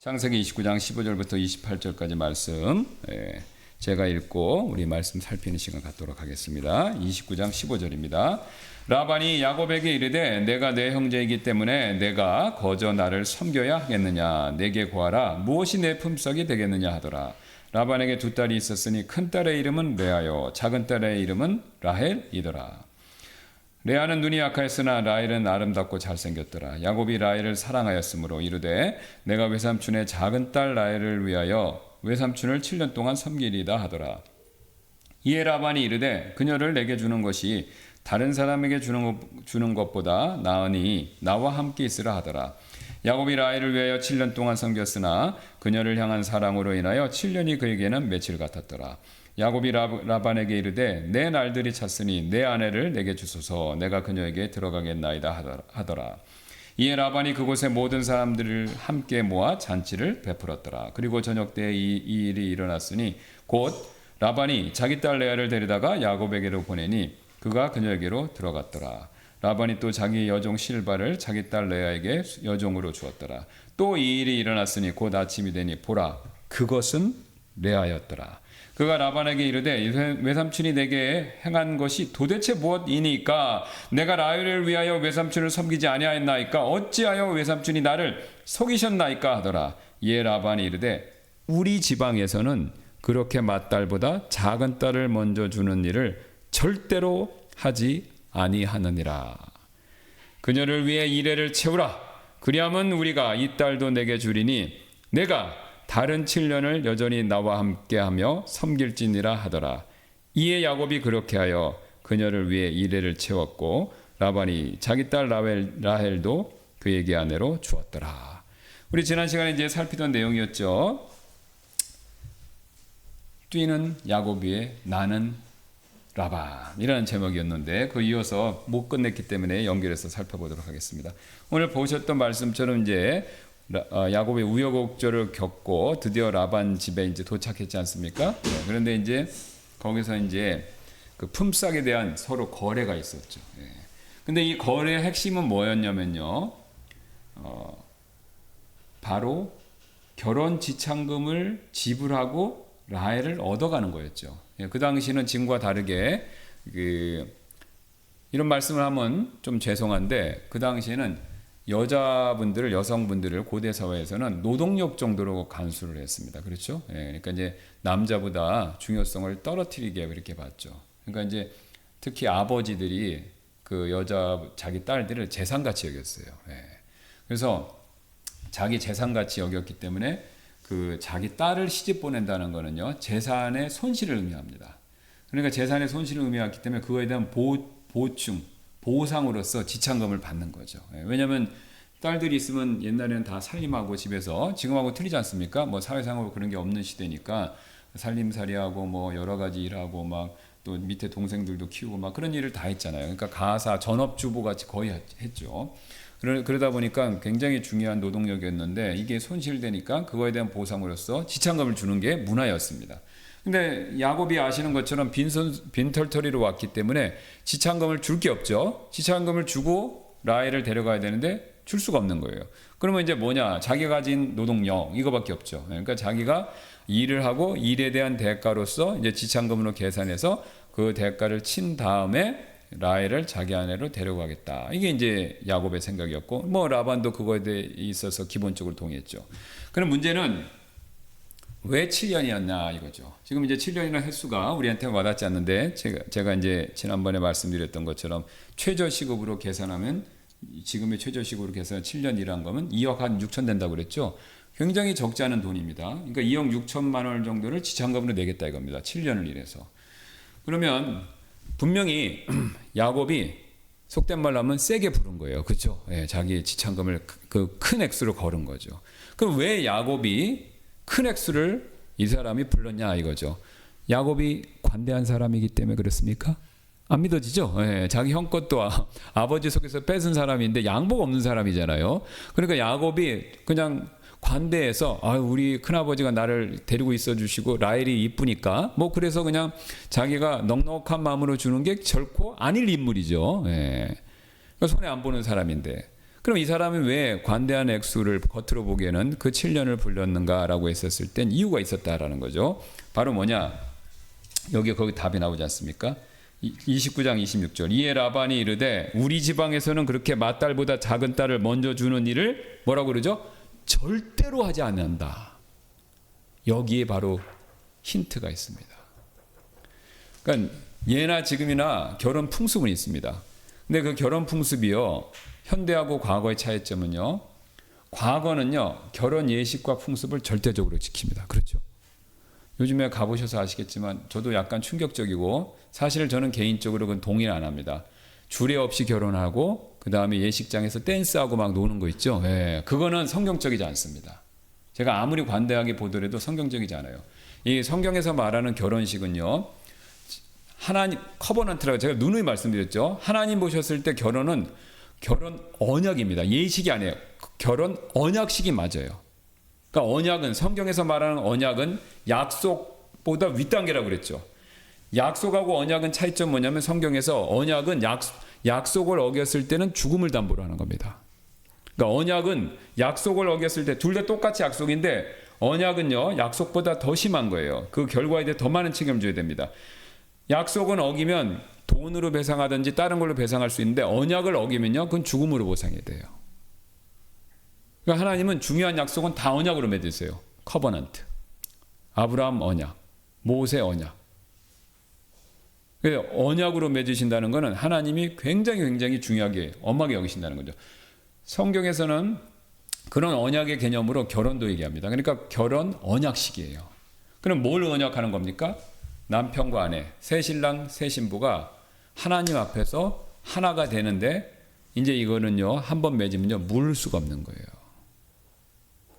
창세기 29장 15절부터 28절까지 말씀 제가 읽고 우리 말씀 살피는 시간 갖도록 하겠습니다. 29장 15절입니다. 라반이 야곱에게 이르되 내가 내 형제이기 때문에 내가 거저 나를 섬겨야 하겠느냐, 내게 구하라, 무엇이 내 품삯이 되겠느냐 하더라. 라반에게 두 딸이 있었으니 큰 딸의 이름은 레아요, 작은 딸의 이름은 라헬이더라. 레아는 눈이 약하였으나 라헬은 아름답고 잘생겼더라. 야곱이 라헬을 사랑하였으므로 이르되 내가 외삼촌의 작은 딸 라헬을 위하여 외삼촌을 7년 동안 섬기리다 하더라. 이에 라반이 이르되 그녀를 내게 주는 것이 다른 사람에게 주는 것보다 나으니 나와 함께 있으라 하더라. 야곱이 라헬을 위하여 7년 동안 섬겼으나 그녀를 향한 사랑으로 인하여 7년이 그에게는 며칠 같았더라. 야곱이 라반에게 이르되 내 날들이 찼으니 내 아내를 내게 주소서, 내가 그녀에게 들어가겠나이다 하더라. 이에 라반이 그곳의 모든 사람들을 함께 모아 잔치를 베풀었더라. 그리고 저녁 때에 이 일이 일어났으니 곧 라반이 자기 딸 레아를 데리다가 야곱에게로 보내니 그가 그녀에게로 들어갔더라. 라반이 또 자기 여종 실바를 자기 딸 레아에게 여종으로 주었더라. 또 이 일이 일어났으니 곧 아침이 되니 보라, 그것은 레아였더라. 그가 라반에게 이르되 외삼촌이 내게 행한 것이 도대체 무엇이니까? 내가 라헬을 위하여 외삼촌을 섬기지 아니하였나이까? 어찌하여 외삼촌이 나를 속이셨나이까? 하더라. 이에 라반이 이르되 우리 지방에서는 그렇게 맏딸보다 작은 딸을 먼저 주는 일을 절대로 하지 아니하느니라. 그녀를 위해 이레를 채우라. 그리하면 우리가 이 딸도 내게 주리니 내가 다른 7년을 여전히 나와 함께하며 섬길지니라 하더라. 이에 야곱이 그렇게 하여 그녀를 위해 이레를 채웠고 라반이 자기 딸 라헬도 그에게 아내로 주었더라. 우리 지난 시간에 이제 살피던 내용이었죠. 뛰는 야곱 위에 나는 라반이라는 제목이었는데 그 이어서 못 끝냈기 때문에 연결해서 살펴보도록 하겠습니다. 오늘 보셨던 말씀처럼 이제 야곱의 우여곡절을 겪고 드디어 라반 집에 이제 도착했지 않습니까? 네, 그런데 이제 거기서 이제 그 품삯에 대한 서로 거래가 있었죠. 네. 근데 이 거래의 핵심은 뭐였냐면요. 바로 결혼 지참금을 지불하고 라헬을 얻어가는 거였죠. 예, 그 당시는 지금과 다르게 이런 말씀을 하면 좀 죄송한데 그 당시에는 여성분들을 고대 사회에서는 노동력 정도로 간수를 했습니다. 그렇죠? 예, 그러니까 이제 남자보다 중요성을 떨어뜨리게 이렇게 봤죠. 그러니까 이제 특히 아버지들이 그 자기 딸들을 재산같이 여겼어요. 예. 그래서 자기 재산같이 여겼기 때문에 그 자기 딸을 시집 보낸다는 거는요, 재산의 손실을 의미합니다. 그러니까 재산의 손실을 의미하기 때문에 그거에 대한 보상으로서 지참금을 받는 거죠. 왜냐하면 딸들이 있으면 옛날에는 다 살림하고 집에서 지금하고 틀리지 않습니까? 뭐 사회상으로 그런 게 없는 시대니까 살림살이하고 뭐 여러 가지 일하고 막 또 밑에 동생들도 키우고 막 그런 일을 다 했잖아요. 그러니까 가사 전업주부 같이 거의 했죠. 그러다 보니까 굉장히 중요한 노동력이었는데 이게 손실되니까 그거에 대한 보상으로서 지참금을 주는 게 문화였습니다. 근데 야곱이 아시는 것처럼 빈털터리로 왔기 때문에 지참금을 줄 게 없죠. 지참금을 주고 라헬을 데려가야 되는데 줄 수가 없는 거예요. 그러면 이제 뭐냐? 자기가 가진 노동력 이거밖에 없죠. 그러니까 자기가 일을 하고 일에 대한 대가로서 이제 지참금으로 계산해서 그 대가를 친 다음에 라헬을 자기 아내로 데려가겠다. 이게 이제 야곱의 생각이었고 뭐 라반도 그거에 대해 있어서 기본적으로 동의했죠. 그럼 문제는 왜 7년이었냐 이거죠. 지금 이제 7년이라는 횟수가 우리한테 와닿지 않는데 제가 이제 지난번에 말씀드렸던 것처럼 최저시급으로 계산하면 지금의 최저시급으로 계산하면 7년 일한 거면 2억 한 6천 된다고 그랬죠. 굉장히 적지 않은 돈입니다. 그러니까 2억 6천만 원 정도를 지참금으로 내겠다 이겁니다. 7년을 일해서. 그러면 분명히 야곱이 속된 말로 하면 세게 부른 거예요. 그렇죠? 예, 자기 지참금을 그 큰 액수로 걸은 거죠. 그럼 왜 야곱이 큰 액수를 이 사람이 불렀냐 이거죠. 야곱이 관대한 사람이기 때문에 그렇습니까? 안 믿어지죠? 예, 자기 형 것도 아버지 속에서 뺏은 사람인데 양복 없는 사람이잖아요. 그러니까 야곱이 그냥 관대해서 우리 큰아버지가 나를 데리고 있어 주시고 라헬이 이쁘니까 뭐 그래서 그냥 자기가 넉넉한 마음으로 주는 게 결코 아닐 인물이죠. 예. 그러니까 손해 안 보는 사람인데 그럼 이 사람이 왜 관대한 액수를 겉으로 보기에는 그 7년을 불렸는가라고 했었을 땐 이유가 있었다라는 거죠. 바로 뭐냐? 거기 답이 나오지 않습니까? 29장 26절. 이에 라반이 이르되 우리 지방에서는 그렇게 맏딸보다 작은 딸을 먼저 주는 일을 뭐라고 그러죠? 절대로 하지 않는다. 여기에 바로 힌트가 있습니다. 그러니까 예나 지금이나 결혼 풍습은 있습니다. 근데 그 결혼 풍습이요, 현대하고 과거의 차이점은요, 과거는요 결혼 예식과 풍습을 절대적으로 지킵니다. 그렇죠? 요즘에 가보셔서 아시겠지만 저도 약간 충격적이고, 사실 저는 개인적으로 그건 동의를 안 합니다. 주례 없이 결혼하고 그 다음에 예식장에서 댄스하고 막 노는 거 있죠. 예, 그거는 성경적이지 않습니다. 제가 아무리 관대하게 보더라도 성경적이지 않아요. 이 성경에서 말하는 결혼식은요, 하나님 커버넌트라고 제가 누누이 말씀드렸죠. 하나님 보셨을 때 결혼은 결혼 언약입니다. 예식이 아니에요. 결혼 언약식이 맞아요. 그러니까 언약은, 성경에서 말하는 언약은 약속보다 윗단계라고 그랬죠. 약속하고 언약은 차이점 뭐냐면, 성경에서 언약은 약속을 어겼을 때는 죽음을 담보로 하는 겁니다. 그러니까 언약은 약속을 어겼을 때 둘 다 똑같이 약속인데, 언약은요 약속보다 더 심한 거예요. 그 결과에 대해 더 많은 책임을 져야 됩니다. 약속은 어기면 돈으로 배상하든지 다른 걸로 배상할 수 있는데, 언약을 어기면요 그건 죽음으로 보상이 돼요. 그러니까 하나님은 중요한 약속은 다 언약으로 맺으세요. 커버넌트, 아브라함 언약, 모세 언약. 언약으로 맺으신다는 것은 하나님이 굉장히 중요하게 엄하게 여기신다는 거죠. 성경에서는 그런 언약의 개념으로 결혼도 얘기합니다. 그러니까 결혼 언약식이에요. 그럼 뭘 언약하는 겁니까? 남편과 아내, 새 신랑 새 신부가 하나님 앞에서 하나가 되는데, 이제 이거는요 한번 맺으면요 물을 수가 없는 거예요.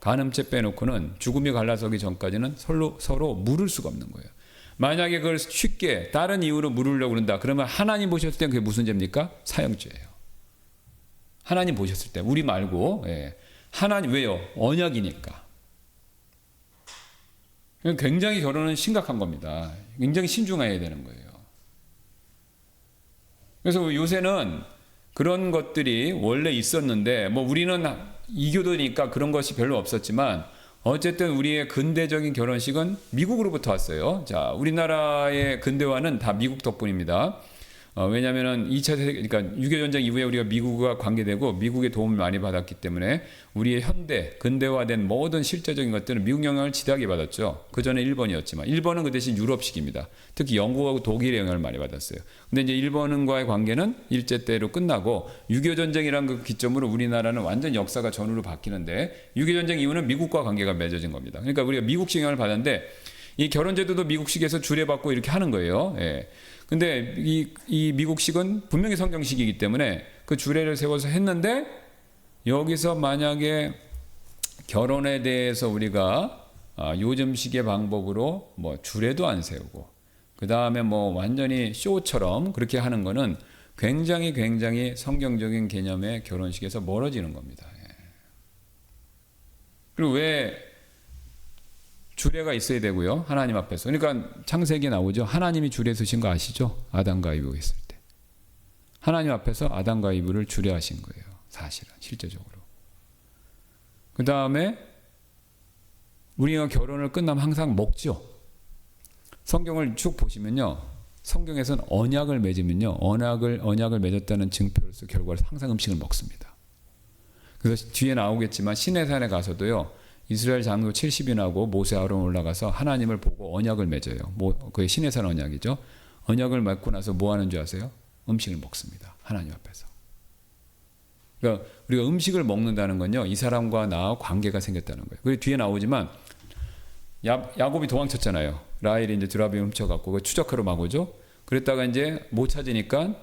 간음죄 빼놓고는 죽음이 갈라서기 전까지는 서로 물을 수가 없는 거예요. 만약에 그걸 쉽게 다른 이유로 물으려고 그런다, 그러면 하나님 보셨을 때 그게 무슨 죄입니까? 사형죄예요. 하나님 보셨을 때, 우리 말고. 예. 하나님, 왜요? 언약이니까. 굉장히 결혼은 심각한 겁니다. 굉장히 신중해야 되는 거예요. 그래서 요새는 그런 것들이 원래 있었는데, 뭐 우리는 이교도니까 그런 것이 별로 없었지만, 어쨌든 우리의 근대적인 결혼식은 미국으로부터 왔어요. 자, 우리나라의 근대화는 다 미국 덕분입니다. 왜냐하면 2차 세계, 그러니까 6.25 전쟁 이후에 우리가 미국과 관계되고 미국의 도움을 많이 받았기 때문에 우리의 현대, 근대화된 모든 실제적인 것들은 미국 영향을 지대하게 받았죠. 그 전에 일본이었지만, 일본은 그 대신 유럽식입니다. 특히 영국하고 독일의 영향을 많이 받았어요. 근데 이제 일본과의 관계는 일제 때로 끝나고 6.25 전쟁이라는 그 기점으로 우리나라는 완전 역사가 전후로 바뀌는데, 6.25 전쟁 이후는 미국과 관계가 맺어진 겁니다. 그러니까 우리가 미국식 영향을 받았는데, 이 결혼제도도 미국식에서 주례받고 이렇게 하는 거예요. 예. 근데 이 미국식은 분명히 성경식이기 때문에 그 주례를 세워서 했는데, 여기서 만약에 결혼에 대해서 우리가 요즘식의 방법으로 뭐 주례도 안 세우고 그 다음에 뭐 완전히 쇼처럼 그렇게 하는 거는 굉장히 성경적인 개념의 결혼식에서 멀어지는 겁니다. 예. 그리고 왜 주례가 있어야 되고요, 하나님 앞에서. 그러니까 창세기에 나오죠. 하나님이 주례 쓰신 거 아시죠? 아담과 이브 있을 때 하나님 앞에서 아담과 이브를 주례하신 거예요. 사실은 실제적으로. 그 다음에 우리가 결혼을 끝나면 항상 먹죠. 성경을 쭉 보시면요, 성경에서는 언약을 맺으면요, 언약을 맺었다는 증표로서 결과로 항상 음식을 먹습니다. 그래서 뒤에 나오겠지만 시내산에 가서도요, 이스라엘 장로 70인하고 모세 아론 올라가서 하나님을 보고 언약을 맺어요. 그게 시내산 언약이죠. 언약을 맺고 나서 뭐 하는 줄 아세요? 음식을 먹습니다. 하나님 앞에서. 그러니까 우리가 음식을 먹는다는 건요, 이 사람과 나 관계가 생겼다는 거예요. 그리고 뒤에 나오지만 야곱이 도망쳤잖아요. 라헬이 이제 드라빔 훔쳐갖고 그 추적하러 막 오죠. 그랬다가 이제 못 찾으니까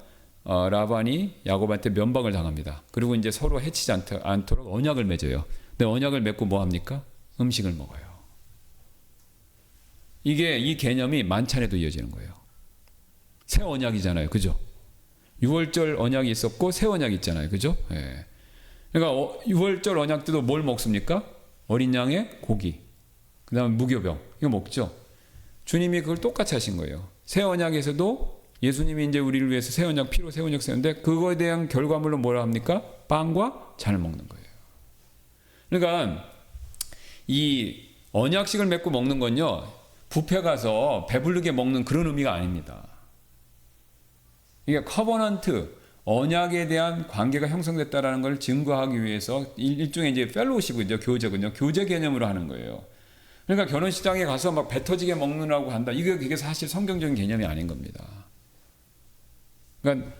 라반이 야곱한테 면박을 당합니다. 그리고 이제 서로 해치지 않도록 언약을 맺어요. 근데 언약을 맺고 뭐 합니까? 음식을 먹어요. 이 개념이 만찬에도 이어지는 거예요. 새 언약이잖아요. 그죠? 6월절 언약이 있었고 새 언약이 있잖아요. 그죠? 예. 그러니까 6월절 언약 때도 뭘 먹습니까? 어린 양의 고기, 그 다음에 무교병, 이거 먹죠. 주님이 그걸 똑같이 하신 거예요. 새 언약에서도 예수님이 이제 우리를 위해서 새 언약 피로 새 언약 세웠는데 그거에 대한 결과물로 뭐라 합니까? 빵과 잔을 먹는 거예요. 그러니까 이 언약식을 맺고 먹는 건요, 뷔페 가서 배부르게 먹는 그런 의미가 아닙니다. 이게 커버넌트, 언약에 대한 관계가 형성됐다라는 걸 증거하기 위해서 일종의 이제 펠로우십이죠. 교제군요. 교제 개념으로 하는 거예요. 그러니까 결혼식장에 가서 막 배 터지게 먹느라고 한다. 그게 사실 성경적인 개념이 아닌 겁니다. 그러니까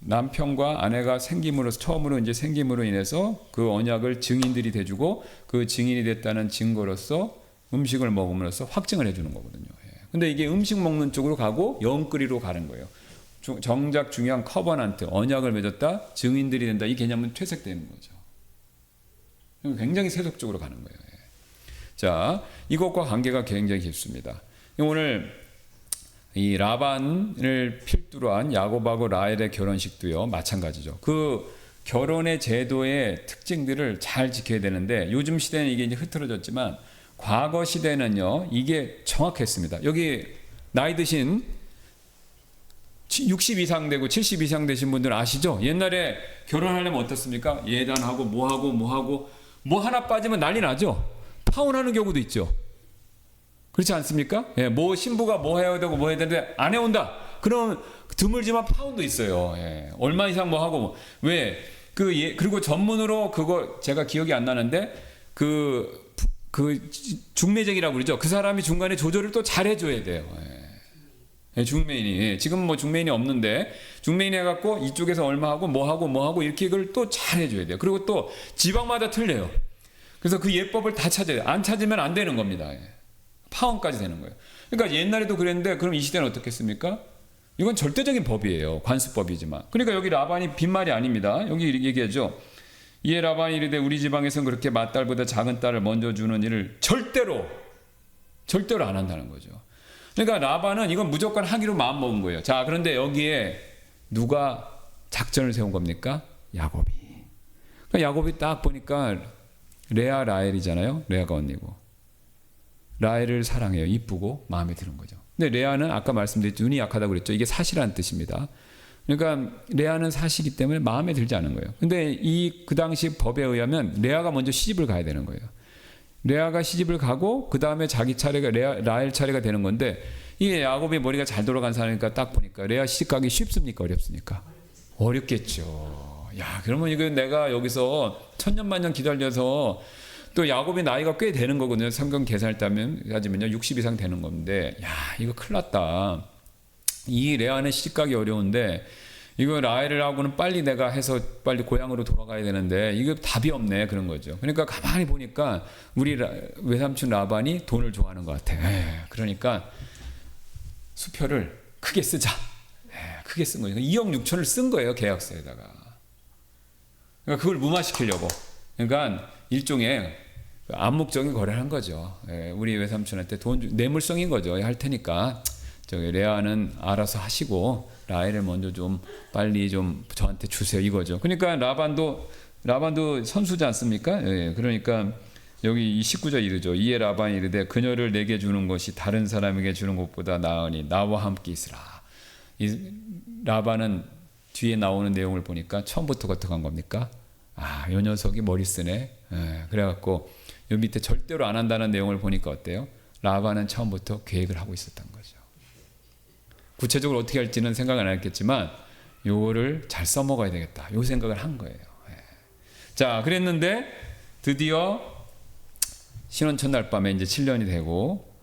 남편과 아내가 처음으로 이제 생김으로 인해서 그 언약을 증인들이 돼주고 그 증인이 됐다는 증거로서 음식을 먹음으로써 확증을 해주는 거거든요. 근데 이게 음식 먹는 쪽으로 가고 영끌이로 가는 거예요. 정작 중요한 커버넌트, 언약을 맺었다, 증인들이 된다, 이 개념은 퇴색되는 거죠. 굉장히 세속적으로 가는 거예요. 자, 이것과 관계가 굉장히 깊습니다. 오늘 이 라반을 필두로 한 야곱하고 라헬의 결혼식도요, 마찬가지죠. 그 결혼의 제도의 특징들을 잘 지켜야 되는데 요즘 시대는 이게 이제 흐트러졌지만 과거 시대는요, 이게 정확했습니다. 여기 나이 드신 60 이상 되고 70 이상 되신 분들 아시죠? 옛날에 결혼하려면 어떻습니까? 예단하고 뭐 하나 빠지면 난리 나죠? 파혼하는 경우도 있죠. 그렇지 않습니까? 예, 신부가 뭐 해야 되고 뭐 해야 되는데 안 해온다. 그럼 드물지만 파혼도 있어요. 예, 얼마 이상 뭐 하고 왜? 그리고 전문으로 그거 제가 기억이 안 나는데 그 중매쟁이라고 그러죠. 그 사람이 중간에 조절을 또 잘 해줘야 돼요. 예, 중매인이. 예, 지금 뭐 중매인이 없는데 중매인이 해갖고 이쪽에서 얼마 하고 뭐 하고 이렇게 이걸 또 잘 해줘야 돼요. 그리고 또 지방마다 틀려요. 그래서 그 예법을 다 찾아야 돼요. 안 찾으면 안 되는 겁니다. 예. 파혼까지 되는 거예요. 그러니까 옛날에도 그랬는데 그럼 이 시대는 어떻겠습니까? 이건 절대적인 법이에요. 관습법이지만. 그러니까 여기 라반이 빈말이 아닙니다. 여기 얘기하죠. 이에 라반이 이르되 우리 지방에서는 그렇게 맏딸보다 작은 딸을 먼저 주는 일을 절대로 안 한다는 거죠. 그러니까 라반은 이건 무조건 하기로 마음먹은 거예요. 자, 그런데 여기에 누가 작전을 세운 겁니까? 야곱이. 그러니까 야곱이 딱 보니까 레아 라헬이잖아요. 레아가 언니고. 라헬을 사랑해요. 이쁘고 마음에 드는 거죠. 근데 레아는 아까 말씀드렸죠. 눈이 약하다고 그랬죠. 이게 사시라는 뜻입니다. 그러니까 레아는 사시기 때문에 마음에 들지 않은 거예요. 근데 그 당시 법에 의하면 레아가 먼저 시집을 가야 되는 거예요. 레아가 시집을 가고 그 다음에 자기 차례가 라헬 차례가 되는 건데 이게 야곱이 머리가 잘 돌아간 사람이니까 딱 보니까 레아 시집 가기 쉽습니까? 어렵습니까? 어렵겠죠. 야, 그러면 이거 내가 여기서 천년만년 기다려서 또 야곱이 나이가 꽤 되는 거거든요. 성경 계산을 따지면요 60 이상 되는 건데, 야, 이거 큰일 났다. 이 레아는 시집가기 어려운데 이거 라헬을 하고는 빨리 내가 해서 빨리 고향으로 돌아가야 되는데 이거 답이 없네, 그런 거죠. 그러니까 가만히 보니까 우리 외삼촌 라반이 돈을 좋아하는 것 같아. 그러니까 수표를 크게 쓰자. 크게 쓴 거죠. 2억 6천을 쓴 거예요, 계약서에다가. 그러니까 그걸 무마시키려고. 그러니까 일종의 암묵적인 거래를 한 거죠. 우리 외삼촌한테 뇌물성인 거죠. 할 테니까 저기 레아는 알아서 하시고 라헬을 먼저 좀 빨리 좀 저한테 주세요, 이거죠. 그러니까 라반도 선수지 않습니까? 그러니까 여기 19절 이르죠. 이에 라반이 이르되 그녀를 내게 주는 것이 다른 사람에게 주는 것보다 나으니 나와 함께 있으라. 이 라반은 뒤에 나오는 내용을 보니까 처음부터 어떻게 한 겁니까? 아, 요 녀석이 머리 쓰네. 그래갖고 요 밑에 절대로 안 한다는 내용을 보니까 어때요? 라반은 처음부터 계획을 하고 있었던 거죠. 구체적으로 어떻게 할지는 생각 안 했겠지만 요거를 잘 써먹어야 되겠다, 요 생각을 한 거예요. 자, 그랬는데 드디어 신혼 첫날 밤에 이제 7년이 되고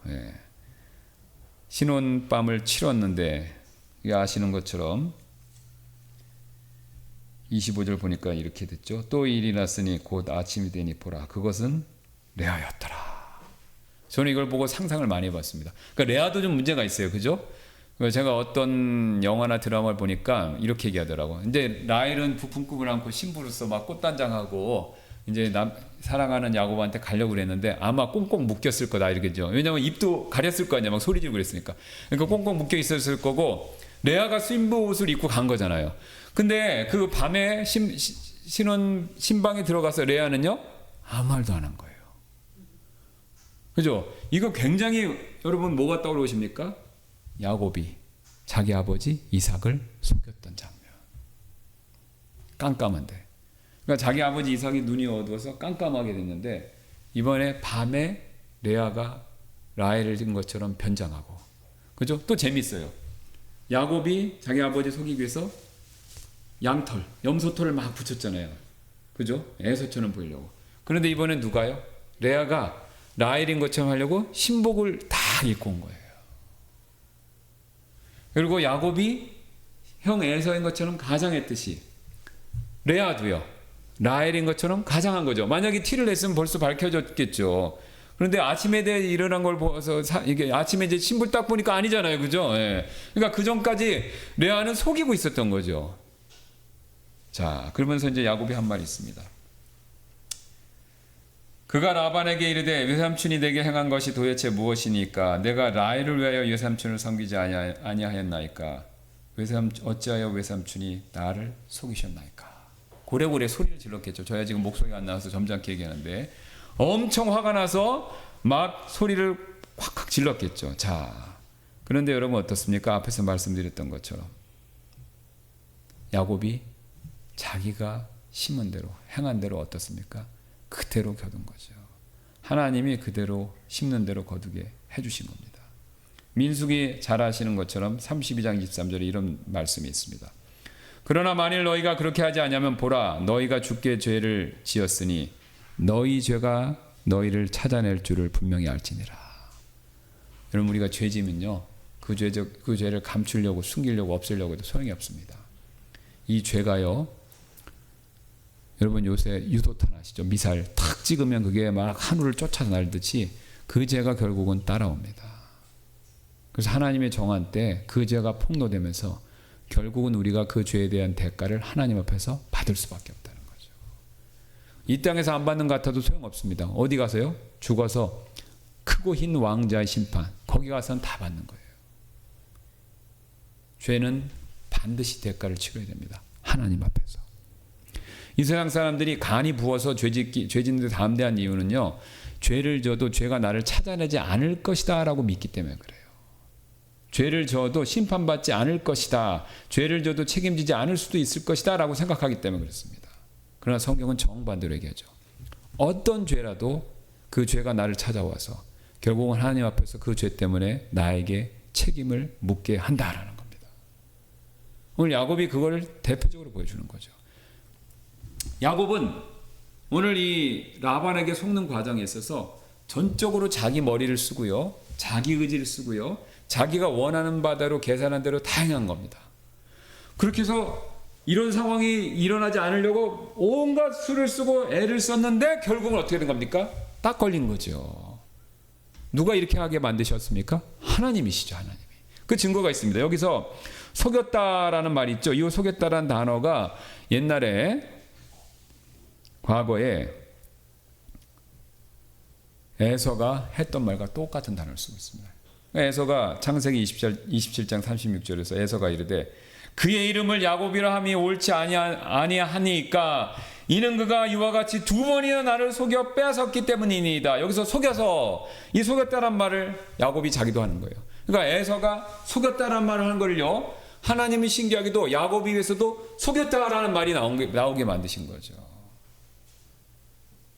신혼밤을 치렀는데 아시는 것처럼 25절 보니까 이렇게 됐죠. 또 일이 났으니 곧 아침이 되니 보라, 그것은 레아였더라. 저는 이걸 보고 상상을 많이 해봤습니다. 그러니까 레아도 좀 문제가 있어요, 그죠? 제가 어떤 영화나 드라마를 보니까 이렇게 얘기하더라고. 이제 라헬은 부푼 꿈을 안고 신부로서 막 꽃단장하고 이제 사랑하는 야곱한테 가려고 그랬는데 아마 꽁꽁 묶였을 거다, 이러겠죠. 왜냐면 입도 가렸을 거 아니야, 막 소리 지르고 그랬으니까. 그러니까 꽁꽁 묶여 있었을 거고, 레아가 신부 옷을 입고 간 거잖아요. 근데 그 밤에 신방에 들어가서 레아는요 아무 말도 안 한 거예요. 그죠? 이거 굉장히 여러분 뭐가 떠오르십니까? 야곱이 자기 아버지 이삭을 속였던 장면. 깜깜한데. 그러니까 자기 아버지 이삭이 눈이 어두워서 깜깜하게 됐는데 이번에 밤에 레아가 라헬을 든 것처럼 변장하고. 그죠? 또 재밌어요. 야곱이 자기 아버지 속이기 위해서 양털, 염소털을 막 붙였잖아요. 그죠? 에서처럼 보이려고. 그런데 이번엔 누가요? 레아가 라헬인 것처럼 하려고 신복을 다 입고 온 거예요. 그리고 야곱이 형 에서인 것처럼 가장했듯이 레아도요. 라헬인 것처럼 가장한 거죠. 만약에 티를 냈으면 벌써 밝혀졌겠죠. 그런데 아침에 대해 일어난 걸 보아서 이게 아침에 이제 신부 딱 보니까 아니잖아요. 그죠? 예. 그러니까 그 전까지 레아는 속이고 있었던 거죠. 자, 그러면서 이제 야곱이 한 말이 있습니다. 그가 라반에게 이르되 외삼촌이 내게 행한 것이 도대체 무엇이니까? 내가 라헬을 위하여 외삼촌을 섬기지 아니하였나이까? 어찌하여 외삼촌이 나를 속이셨나이까? 고래고래 소리를 질렀겠죠. 저야 지금 목소리가 안 나와서 점잖게 얘기하는데 엄청 화가 나서 막 소리를 확확 질렀겠죠. 자, 그런데 여러분 어떻습니까? 앞에서 말씀드렸던 것처럼 야곱이 자기가 심은 대로 행한 대로 어떻습니까? 그대로 거둔 거죠. 하나님이 그대로 심는 대로 거두게 해주신 겁니다. 민수기 잘 아시는 것처럼 32장 23절에 이런 말씀이 있습니다. 그러나 만일 너희가 그렇게 하지 않으면 보라 너희가 주께 죄를 지었으니 너희 죄가 너희를 찾아낼 줄을 분명히 알지니라. 여러분 우리가 죄 지면요 그 죄를 감추려고 숨기려고 없애려고 해도 소용이 없습니다. 이 죄가요 여러분 요새 유도탄 아시죠? 미사일 탁 찍으면 그게 막 하늘을 쫓아 날듯이 그 죄가 결국은 따라옵니다. 그래서 하나님의 정한 때 그 죄가 폭로되면서 결국은 우리가 그 죄에 대한 대가를 하나님 앞에서 받을 수밖에 없다는 거죠. 이 땅에서 안 받는 것 같아도 소용없습니다. 어디 가서요? 죽어서 크고 흰 왕자의 심판 거기 가서는 다 받는 거예요. 죄는 반드시 대가를 치러야 됩니다. 하나님 앞에서. 이 세상 사람들이 간이 부어서 죄 짓는 데 담대한 이유는요. 죄를 져도 죄가 나를 찾아내지 않을 것이다 라고 믿기 때문에 그래요. 죄를 져도 심판받지 않을 것이다. 죄를 져도 책임지지 않을 수도 있을 것이다 라고 생각하기 때문에 그렇습니다. 그러나 성경은 정반대로 얘기하죠. 어떤 죄라도 그 죄가 나를 찾아와서 결국은 하나님 앞에서 그 죄 때문에 나에게 책임을 묻게 한다라는 겁니다. 오늘 야곱이 그걸 대표적으로 보여주는 거죠. 야곱은 오늘 이 라반에게 속는 과정에 있어서 전적으로 자기 머리를 쓰고요. 자기 의지를 쓰고요. 자기가 원하는 바대로 계산한 대로 다 행한 겁니다. 그렇게 해서 이런 상황이 일어나지 않으려고 온갖 수를 쓰고 애를 썼는데 결국은 어떻게 된 겁니까? 딱 걸린 거죠. 누가 이렇게 하게 만드셨습니까? 하나님이시죠. 하나님이. 그 증거가 있습니다. 여기서 속였다라는 말이 있죠. 이 속였다라는 단어가 옛날에 과거에 에서가 했던 말과 똑같은 단어를 쓰고 있습니다. 에서가 창세기 27장 36절에서 에서가 이르되 그의 이름을 야곱이라 함이 옳지 아니하니까 이는 그가 이와 같이 두 번이나 나를 속여 빼앗았기 때문이니이다. 여기서 속여서 이 속였다란 말을 야곱이 자기도 하는 거예요. 그러니까 에서가 속였다란 말을 하는 걸요. 하나님이 신기하게도 야곱이 위해서도 속였다라는 말이 나오게 만드신 거죠.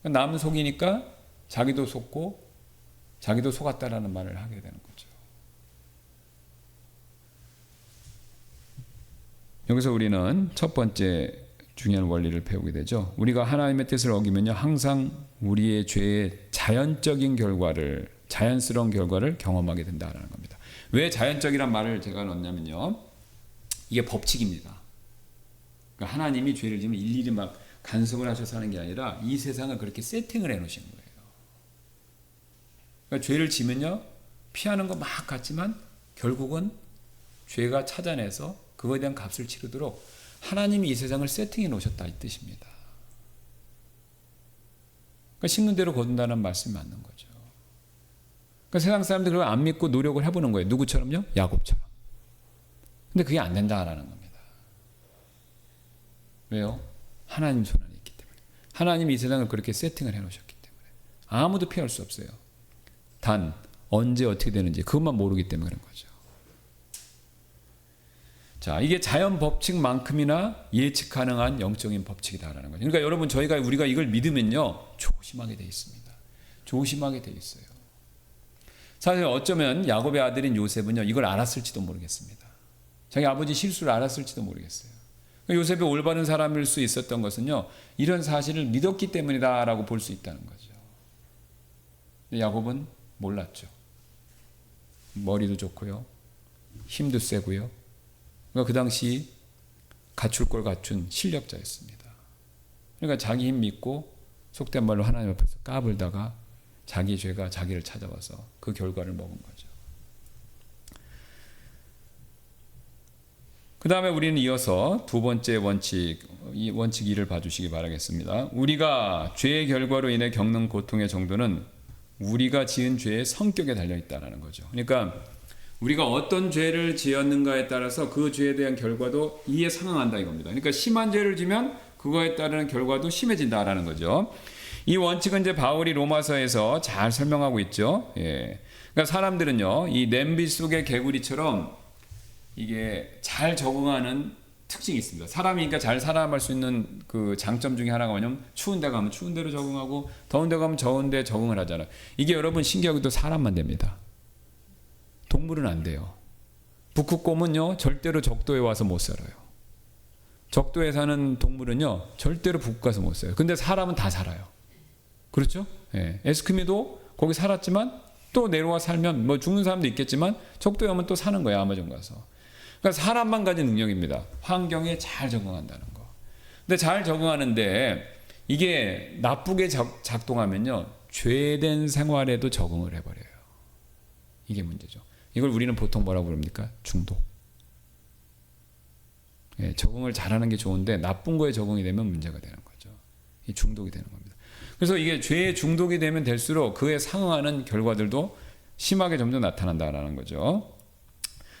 남은 속이니까 자기도 속고 자기도 속았다라는 말을 하게 되는 거죠. 여기서 우리는 첫 번째 중요한 원리를 배우게 되죠. 우리가 하나님의 뜻을 어기면요, 항상 우리의 죄의 자연스러운 결과를 경험하게 된다는 겁니다. 왜 자연적이란 말을 제가 넣냐면요, 이게 법칙입니다. 그러니까 하나님이 죄를 지으면 일일이 막 간섭을 하셔서 하는 게 아니라 이 세상을 그렇게 세팅을 해놓으신 거예요. 그러니까 죄를 지면요, 피하는 거 막 같지만 결국은 죄가 찾아내서 그거에 대한 값을 치르도록 하나님이 이 세상을 세팅해 놓으셨다 이 뜻입니다. 그러니까 심는 대로 거둔다는 말씀이 맞는 거죠. 그러니까 세상 사람들이 그걸 안 믿고 노력을 해보는 거예요. 누구처럼요? 야곱처럼. 근데 그게 안 된다라는 겁니다. 왜요? 하나님 손 안에 있기 때문에. 하나님이 이 세상을 그렇게 세팅을 해놓으셨기 때문에 아무도 피할 수 없어요. 단 언제 어떻게 되는지 그것만 모르기 때문에 그런 거죠. 자, 이게 자연 법칙만큼이나 예측 가능한 영적인 법칙이다라는 거죠. 그러니까 여러분 우리가 이걸 믿으면요 조심하게 돼 있습니다. 조심하게 돼 있어요. 사실 어쩌면 야곱의 아들인 요셉은요 이걸 알았을지도 모르겠습니다. 자기 아버지 실수를 알았을지도 모르겠어요. 요셉이 올바른 사람일 수 있었던 것은요 이런 사실을 믿었기 때문이다라고 볼 수 있다는 거죠. 근데 야곱은 몰랐죠. 머리도 좋고요, 힘도 세고요. 그러니까 그 당시 갖출 걸 갖춘 실력자였습니다. 그러니까 자기 힘 믿고 속된 말로 하나님 앞에서 까불다가 자기 죄가 자기를 찾아와서 그 결과를 먹은 거죠. 그 다음에 우리는 이어서 두 번째 원칙 2를 봐주시기 바라겠습니다. 우리가 죄의 결과로 인해 겪는 고통의 정도는 우리가 지은 죄의 성격에 달려있다는 거죠. 그러니까 우리가 어떤 죄를 지었는가에 따라서 그 죄에 대한 결과도 이에 상응한다 이겁니다. 그러니까 심한 죄를 지면 그거에 따르는 결과도 심해진다라는 거죠. 이 원칙은 이제 바울이 로마서에서 잘 설명하고 있죠. 예. 그러니까 사람들은요, 이 냄비 속의 개구리처럼 이게 잘 적응하는 특징이 있습니다. 사람이 그러니까 잘 살아갈 수 있는 그 장점 중에 하나가 뭐냐면 추운 데 가면 추운 데로 적응하고 더운 데 가면 더운 데 적응을 하잖아요. 이게 여러분 신기하게도 사람만 됩니다. 동물은 안 돼요. 북극곰은요 절대로 적도에 와서 못 살아요. 적도에 사는 동물은요 절대로 북극 가서 못 살아요. 근데 사람은 다 살아요. 그렇죠? 예. 에스키모도 거기 살았지만 또 내려와 살면 뭐 죽는 사람도 있겠지만 적도에 오면 또 사는 거예요. 아마존 가서. 그러니까 사람만 가진 능력입니다. 환경에 잘 적응한다는 거. 근데 잘 적응하는데 이게 나쁘게 작동하면요 죄된 생활에도 적응을 해버려요. 이게 문제죠. 이걸 우리는 보통 뭐라고 부릅니까? 중독. 예, 적응을 잘하는 게 좋은데 나쁜 거에 적응이 되면 문제가 되는 거죠. 이 중독이 되는 겁니다. 그래서 이게 죄에 중독이 되면 될수록 그에 상응하는 결과들도 심하게 점점 나타난다라는 거죠.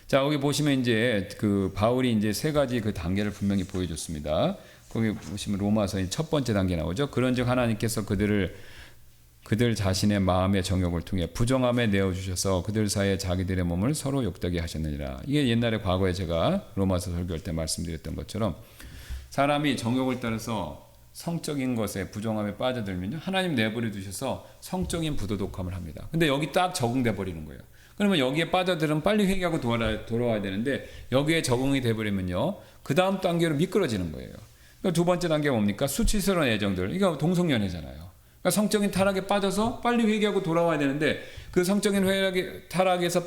자, 여기 보시면 이제 그 바울이 이제 세 가지 그 단계를 분명히 보여줬습니다. 거기 보시면 로마서의 첫 번째 단계 나오죠. 그런즉 하나님께서 그들 자신의 마음의 정욕을 통해 부정함에 내어주셔서 그들 사이에 자기들의 몸을 서로 욕되게 하셨느니라. 이게 옛날에 과거에 제가 로마서 설교할 때 말씀드렸던 것처럼 사람이 정욕을 따라서 성적인 것에 부정함에 빠져들면요 하나님 내버려 두셔서 성적인 부도덕함을 합니다. 근데 여기 딱 적응돼 버리는 거예요. 그러면 여기에 빠져들면 빨리 회개하고 돌아와야 되는데 여기에 적응이 돼버리면요 그 다음 단계로 미끄러지는 거예요. 그러니까 두 번째 단계가 뭡니까? 수치스러운 애정들. 이거 동성연애잖아요. 그러니까 성적인 타락에 빠져서 빨리 회개하고 돌아와야 되는데 그 성적인 타락에서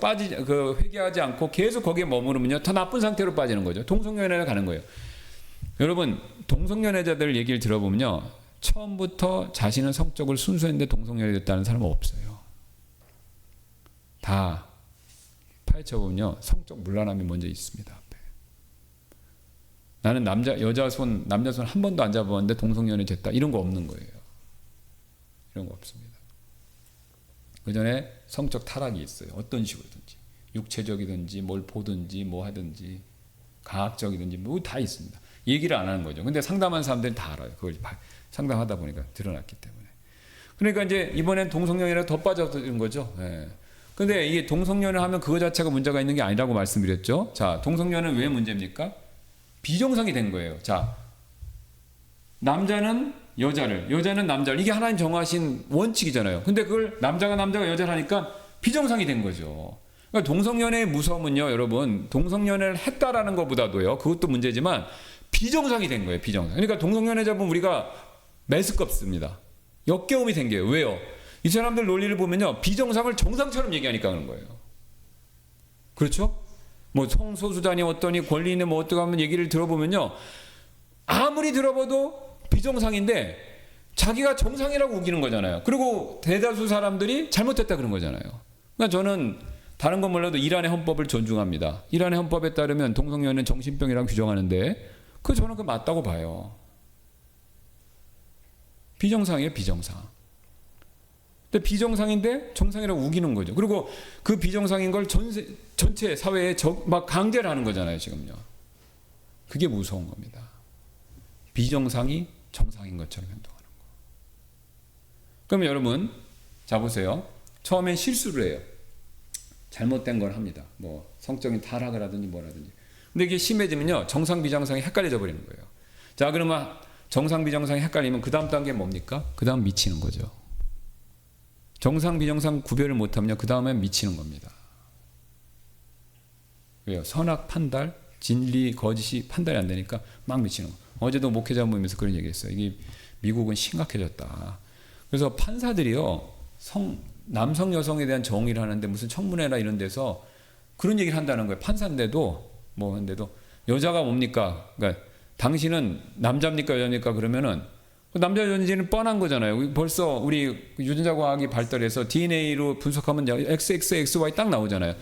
회개하지 않고 계속 거기에 머무르면요 더 나쁜 상태로 빠지는 거죠. 동성연애를 가는 거예요. 여러분 동성연애자들 얘기를 들어보면요 처음부터 자신은 성적으로 순수했는데 동성연애 됐다는 사람은 없어요. 다 파헤쳐보면요 성적 문란함이 먼저 있습니다. 앞에. 나는 남자 손 한 번도 안 잡아봤는데 동성연애 됐다 이런 거 없는 거예요. 이런 거 없습니다. 그 전에 성적 타락이 있어요. 어떤 식으로든지 육체적이든지 뭘 보든지 뭐 하든지 과학적이든지 뭐 다 있습니다. 얘기를 안 하는 거죠. 근데 상담한 사람들은 다 알아요. 그걸 상담하다 보니까 드러났기 때문에. 그러니까 이제 이번엔 동성연애로 더 빠져드는 거죠. 예. 근데 이게 동성연애 하면 그거 자체가 문제가 있는 게 아니라고 말씀드렸죠. 자, 동성연애는 왜 문제입니까? 비정상이 된 거예요. 자, 남자는 여자는 남자를 이게 하나님 정하신 원칙이잖아요. 근데 그걸 남자가 여자를 하니까 비정상이 된 거죠. 그러니까 동성연애의 무서움은요, 여러분, 동성연애를 했다라는 것보다도요, 그것도 문제지만 비정상이 된 거예요. 비정상. 그러니까 동성연애자분 우리가 메스껍습니다. 역겨움이 생겨요. 왜요? 이 사람들 논리를 보면요, 비정상을 정상처럼 얘기하니까 그런 거예요. 그렇죠? 뭐 성소수자니 어떠니 권리인의 뭐 어떻게 하면 얘기를 들어보면요, 아무리 들어봐도 비정상인데 자기가 정상이라고 우기는 거잖아요. 그리고 대다수 사람들이 잘못했다 그런 거잖아요. 그러니까 저는 다른 건 몰라도 이란의 헌법을 존중합니다. 이란의 헌법에 따르면 동성연애는 정신병이라고 규정하는데 저는 그 맞다고 봐요. 비정상이에요, 비정상. 근데 비정상인데 정상이라고 우기는 거죠. 그리고 그 비정상인 걸 전체 사회에 막 강제를 하는 거잖아요, 지금요. 그게 무서운 겁니다. 비정상이 정상인 것처럼 행동하는 거. 그럼 여러분, 자 보세요. 처음엔 실수를 해요. 잘못된 걸 합니다. 뭐 성적인 타락을 하든지 뭐라든지. 근데 이게 심해지면요, 정상 비정상이 헷갈려져 버리는 거예요. 자, 그러면 정상 비정상이 헷갈리면 그 다음 단계 뭡니까? 그 다음 미치는 거죠. 정상 비정상 구별을 못하면요, 그 다음에 미치는 겁니다. 왜요? 선악 판달, 진리 거짓이 판단이 안 되니까 막 미치는 거. 어제도 목회자 모임에서 그런 얘기했어요. 이게 미국은 심각해졌다. 그래서 판사들이요, 남성 여성에 대한 정의를 하는데 무슨 청문회나 이런 데서 그런 얘기를 한다는 거예요. 판사인데도 뭐 한데도 여자가 뭡니까? 그러니까 당신은 남자입니까 여자입니까? 그러면은 남자 여자인지는 뻔한 거잖아요. 벌써 우리 유전자 과학이 발달해서 DNA로 분석하면 XXXY 딱 나오잖아요.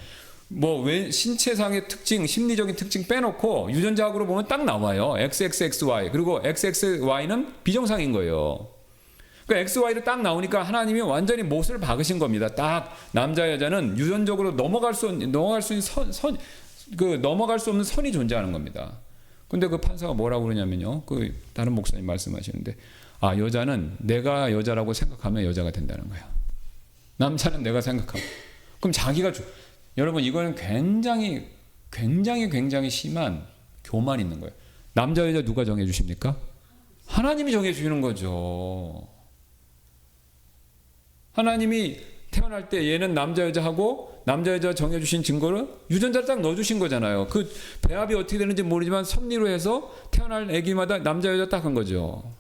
뭐 왜 신체상의 특징, 심리적인 특징 빼놓고 유전자학으로 보면 딱 나와요. XXXY. 그리고 XXY는 비정상인 거예요. 그러니까 XY로 딱 나오니까 하나님이 완전히 못을 박으신 겁니다. 딱 남자 여자는 유전적으로 넘어갈 수 있는 넘어갈 수 없는 선이 존재하는 겁니다. 근데 그 판사가 뭐라고 그러냐면요. 그 다른 목사님 말씀하시는데, 아, 여자는 내가 여자라고 생각하면 여자가 된다는 거야. 남자는 내가 생각하고. 그럼 자기가 여러분, 이거는 굉장히 심한 교만 있는 거예요. 남자 여자 누가 정해 주십니까? 하나님이 정해 주시는 거죠. 하나님이 태어날 때 얘는 남자 여자하고 남자 여자 정해 주신 증거를 유전자를 딱 넣어 주신 거잖아요. 그 배합이 어떻게 되는지 모르지만 섭리로 해서 태어날 아기마다 남자 여자 딱 한 거죠.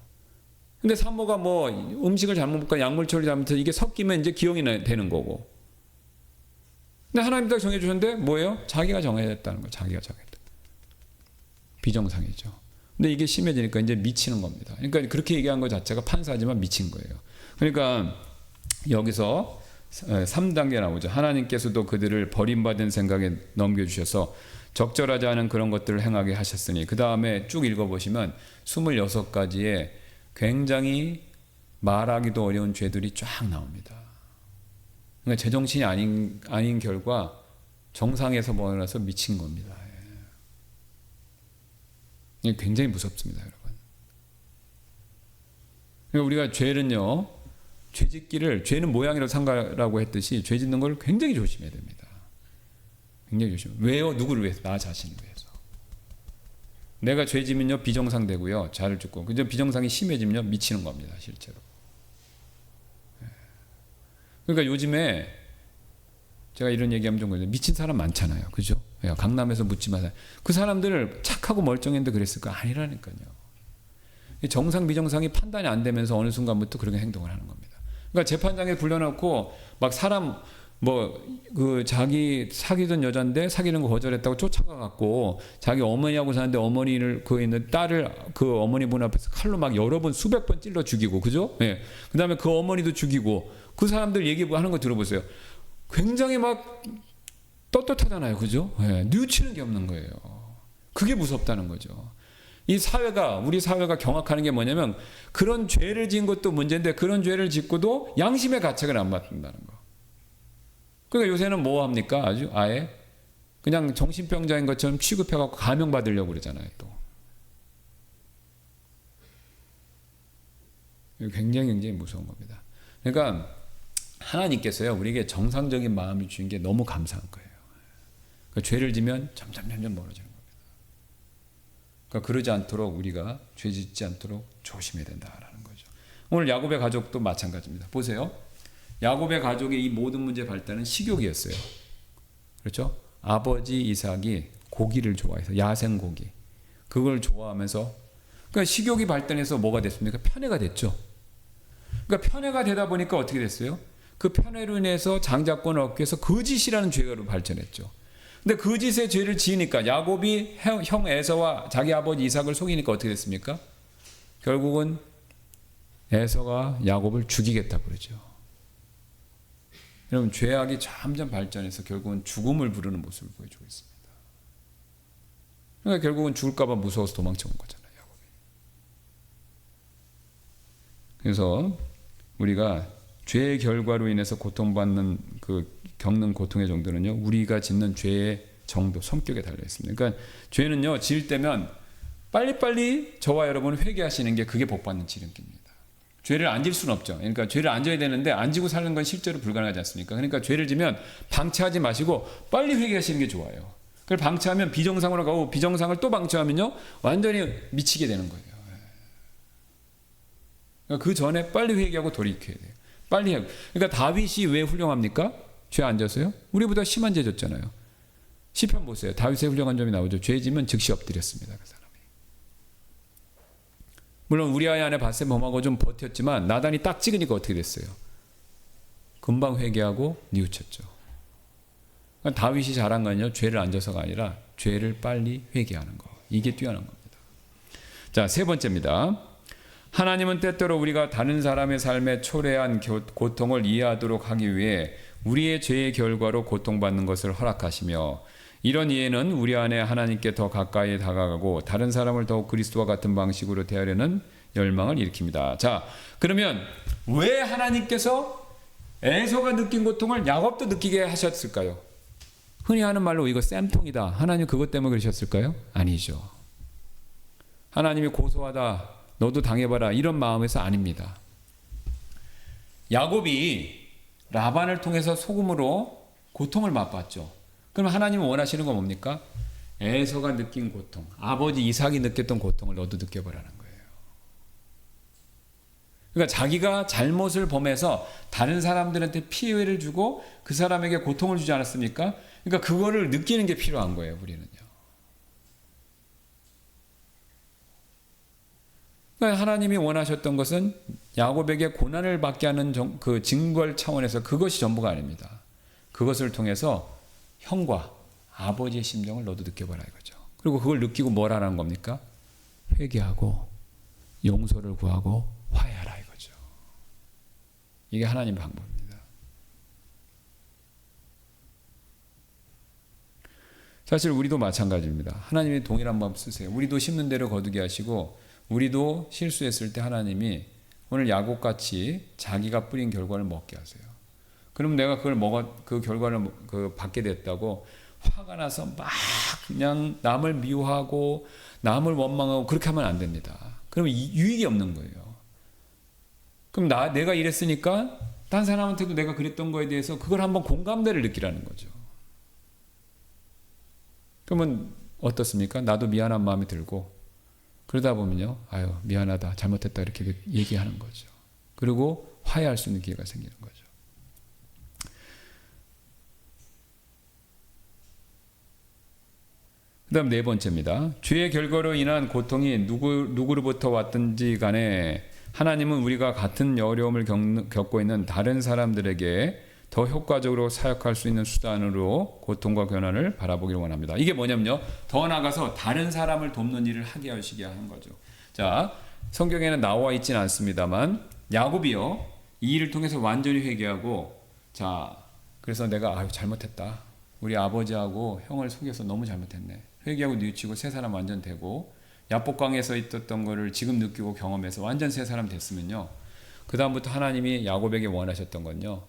근데 산모가 뭐 음식을 잘못 먹거나 약물 처리 잘못해서 이게 섞이면 이제 기형이 되는 거고. 근데 하나님 딱 정해 주셨는데 뭐예요? 자기가 정해졌다는 거예요. 자기가 정했다. 비정상이죠. 근데 이게 심해지니까 이제 미치는 겁니다. 그러니까 그렇게 얘기한 것 자체가 판사지만 미친 거예요. 그러니까 여기서 3단계 나오죠. 하나님께서도 그들을 버림받은 생각에 넘겨주셔서 적절하지 않은 그런 것들을 행하게 하셨으니, 그 다음에 쭉 읽어보시면 26가지의 굉장히 말하기도 어려운 죄들이 쫙 나옵니다. 그러니까 제정신이 아닌 결과 정상에서 벗어나서 미친 겁니다. 이게 굉장히 무섭습니다, 여러분. 그러니까 우리가 죄는요, 죄는 모양이라고 상가라고 했듯이 죄 짓는 걸 굉장히 조심해야 됩니다. 굉장히 조심. 왜요? 누구를 위해서? 나 자신을 위해서. 내가 죄 지면요 비정상 되고요, 자를 죽고. 근데 비정상이 심해지면요 미치는 겁니다, 실제로. 그러니까 요즘에 제가 이런 얘기하면 좀 그래요. 미친 사람 많잖아요, 그죠? 강남에서 묻지 마세요. 그 사람들 착하고 멀쩡했는데 그랬을까? 아니라니까요. 정상 비정상이 판단이 안 되면서 어느 순간부터 그렇게 행동을 하는 겁니다. 그러니까 재판장에 불러놓고 막 사람 자기 사귀던 여잔데 사귀는 거 거절했다고 쫓아가갖고 자기 어머니하고 사는데 어머니를 그 있는 딸을 그 어머니분 앞에서 칼로 막 여러 번 수백 번 찔러 죽이고, 그죠? 예. 그다음에 그 어머니도 죽이고, 그 사람들 얘기하는 거 들어보세요. 굉장히 막 떳떳하잖아요, 그죠? 예. 뉘우치는 게 없는 거예요. 그게 무섭다는 거죠. 우리 사회가 경악하는 게 뭐냐면, 그런 죄를 지은 것도 문제인데 그런 죄를 짓고도 양심의 가책을 안 받는다는 거. 그러니까 요새는 뭐 합니까? 아예 그냥 정신병자인 것처럼 취급해갖고 감형받으려고 그러잖아요, 또. 굉장히 무서운 겁니다. 그러니까 하나님께서요, 우리에게 정상적인 마음을 주신 게 너무 감사한 거예요. 그러니까 죄를 지면 점점 멀어지는 겁니다. 그러니까 그러지 않도록 우리가 죄 짓지 않도록 조심해야 된다라는 거죠. 오늘 야곱의 가족도 마찬가지입니다. 보세요. 야곱의 가족의 이 모든 문제 발단은 식욕이었어요. 그렇죠? 아버지 이삭이 고기를 좋아해서, 야생 고기, 그걸 좋아하면서, 그러니까 식욕이 발단해서 뭐가 됐습니까? 편애가 됐죠. 그러니까 편애가 되다 보니까 어떻게 됐어요? 그 편애로 인해서 장자권을 얻기 위해서 거짓이라는 죄로 발전했죠. 근데 거짓의 죄를 지으니까, 야곱이 형 에서와 자기 아버지 이삭을 속이니까 어떻게 됐습니까? 결국은 에서가 야곱을 죽이겠다 그러죠. 여러분, 죄악이 점점 발전해서 결국은 죽음을 부르는 모습을 보여주고 있습니다. 그러니까 결국은 죽을까 봐 무서워서 도망쳐온 거잖아요, 야곱이. 그래서 우리가 죄의 결과로 인해서 고통받는 겪는 고통의 정도는요, 우리가 짓는 죄의 정도, 성격에 달려 있습니다. 그러니까 죄는요, 지을 때면 빨리빨리 저와 여러분 회개하시는 게, 그게 복받는 지름길입니다. 죄를 안 질 수는 없죠. 그러니까 죄를 안 져야 되는데 안 지고 사는 건 실제로 불가능하지 않습니까? 그러니까 죄를 지면 방치하지 마시고 빨리 회개하시는 게 좋아요. 그걸 방치하면 비정상으로 가고 비정상을 또 방치하면요 완전히 미치게 되는 거예요. 그러니까 그 전에 빨리 회개하고 돌이켜야 돼요. 빨리 해요. 그러니까 다윗이 왜 훌륭합니까? 죄 안 졌어요? 우리보다 심한 죄 졌잖아요. 시편 보세요. 다윗의 훌륭한 점이 나오죠. 죄 지면 즉시 엎드렸습니다. 그 사람이. 물론 우리아의 아내 바세바하고 좀 버텼지만 나단이 딱 찍으니까 어떻게 됐어요? 금방 회개하고 뉘우쳤죠. 그러니까 다윗이 잘한 건요. 죄를 안 져서가 아니라 죄를 빨리 회개하는 거. 이게 뛰어난 겁니다. 자, 세 번째입니다. 하나님은 때때로 우리가 다른 사람의 삶에 초래한 고통을 이해하도록 하기 위해 우리의 죄의 결과로 고통받는 것을 허락하시며 이런 이해는 우리 안에 하나님께 더 가까이 다가가고 다른 사람을 더욱 그리스도와 같은 방식으로 대하려는 열망을 일으킵니다. 자, 그러면 왜 하나님께서 에서가 느낀 고통을 야곱도 느끼게 하셨을까요? 흔히 하는 말로 이거 쌤통이다. 하나님 그것 때문에 그러셨을까요? 아니죠. 하나님이 고소하다. 너도 당해봐라. 이런 마음에서 아닙니다. 야곱이 라반을 통해서 소금으로 고통을 맛봤죠. 그럼 하나님은 원하시는 건 뭡니까? 에서가 느낀 고통, 아버지 이삭이 느꼈던 고통을 너도 느껴보라는 거예요. 그러니까 자기가 잘못을 범해서 다른 사람들한테 피해를 주고 그 사람에게 고통을 주지 않았습니까? 그러니까 그거를 느끼는 게 필요한 거예요, 우리는요. 그러니까 하나님이 원하셨던 것은 야곱에게 고난을 받게 하는 그 징벌 차원에서 그것이 전부가 아닙니다. 그것을 통해서 형과 아버지의 심정을 너도 느껴봐라 이거죠. 그리고 그걸 느끼고 뭘 하라는 겁니까? 회개하고 용서를 구하고 화해하라 이거죠. 이게 하나님 방법입니다. 사실 우리도 마찬가지입니다. 하나님이 동일한 마음 쓰세요. 우리도 심는 대로 거두게 하시고 우리도 실수했을 때 하나님이 오늘 야곱같이 자기가 뿌린 결과를 먹게 하세요. 그럼 내가 그 결과를 받게 됐다고 화가 나서 막 그냥 남을 미워하고 남을 원망하고 그렇게 하면 안 됩니다. 그러면 유익이 없는 거예요. 그럼 내가 이랬으니까 딴 사람한테도 내가 그랬던 거에 대해서 그걸 한번 공감대를 느끼라는 거죠. 그러면 어떻습니까? 나도 미안한 마음이 들고 그러다 보면요. 아유 미안하다 잘못했다 이렇게 얘기하는 거죠. 그리고 화해할 수 있는 기회가 생기는 거죠. 그 다음 네 번째입니다. 죄의 결과로 인한 고통이 누구로부터 왔든지 간에 하나님은 우리가 같은 어려움을 겪고 있는 다른 사람들에게 더 효과적으로 사역할 수 있는 수단으로 고통과 고난을 바라보기를 원합니다. 이게 뭐냐면요. 더 나아가서 다른 사람을 돕는 일을 하게 하시게 하는 거죠. 자, 성경에는 나와 있지는 않습니다만 야곱이요. 이 일을 통해서 완전히 회개하고 자, 그래서 내가 잘못했다. 우리 아버지하고 형을 속여서 너무 잘못했네. 회개하고 뉘우치고 새 사람 완전 되고 야복강에서 있었던 거를 지금 느끼고 경험해서 완전 새 사람 됐으면요. 그 다음부터 하나님이 야곱에게 원하셨던 건요.